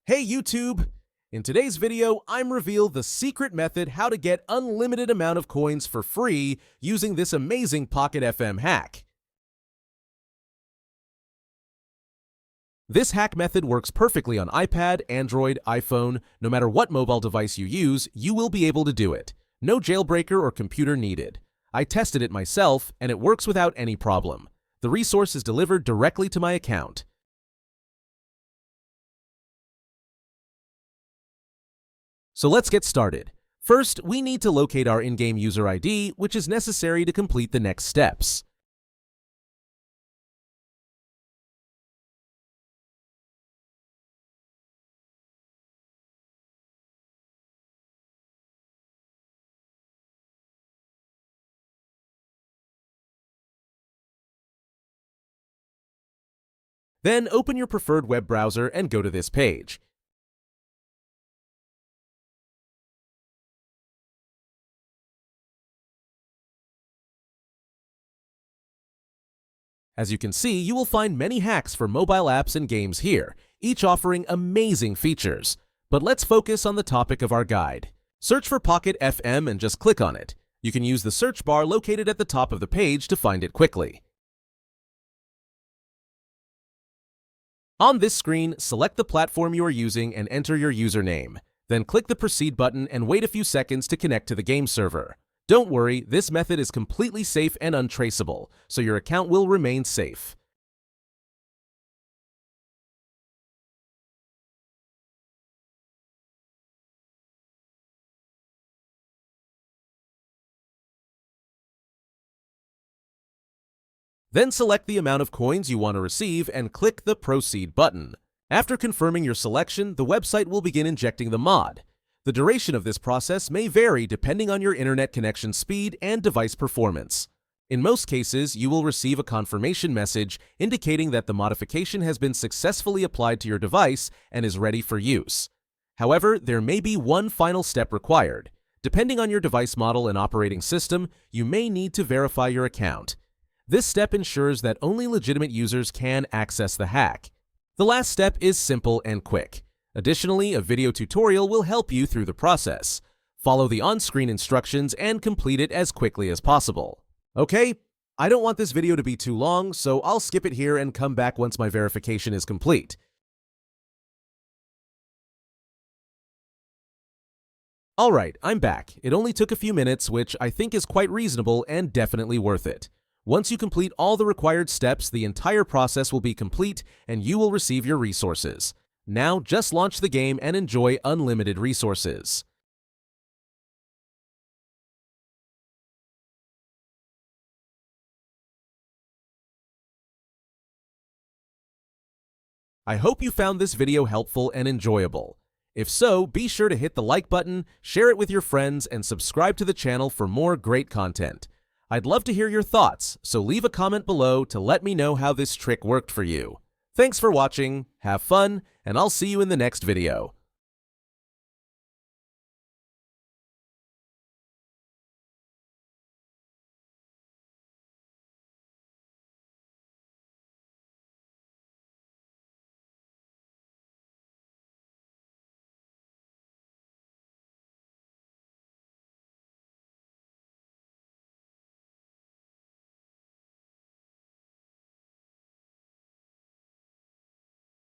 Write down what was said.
Hey YouTube! In today's video, I'm reveal the secret method how to get unlimited amount of coins for free using this amazing Pocket FM hack. This hack method works perfectly on iPad, Android, iPhone. No matter what mobile device you use, you will be able to do it. No jailbreaker or computer needed. I tested it myself, and it works without any problem. The resource is delivered directly to my account. So let's get started. First, we need to locate our in-game user ID, which is necessary to complete the next steps. Then open your preferred web browser and go to this page. As you can see, you will find many hacks for mobile apps and games here, each offering amazing features. But let's focus on the topic of our guide. Search for Pocket FM and just click on it. You can use the search bar located at the top of the page to find it quickly. On this screen, select the platform you are using and enter your username. Then click the Proceed button and wait a few seconds to connect to the game server. Don't worry, this method is completely safe and untraceable, so your account will remain safe. Then select the amount of coins you want to receive and click the Proceed button. After confirming your selection, the website will begin injecting the mod. The duration of this process may vary depending on your internet connection speed and device performance. In most cases, you will receive a confirmation message indicating that the modification has been successfully applied to your device and is ready for use. However, there may be one final step required. Depending on your device model and operating system, you may need to verify your account. This step ensures that only legitimate users can access the hack. The last step is simple and quick. Additionally, a video tutorial will help you through the process. Follow the on-screen instructions and complete it as quickly as possible. Okay, I don't want this video to be too long, so I'll skip it here and come back once my verification is complete. Alright, I'm back. It only took a few minutes, which I think is quite reasonable and definitely worth it. Once you complete all the required steps, the entire process will be complete and you will receive your resources. Now, just launch the game and enjoy unlimited resources. I hope you found this video helpful and enjoyable. If so, be sure to hit the like button, share it with your friends, and subscribe to the channel for more great content. I'd love to hear your thoughts, so leave a comment below to let me know how this trick worked for you. Thanks for watching, have fun, and I'll see you in the next video.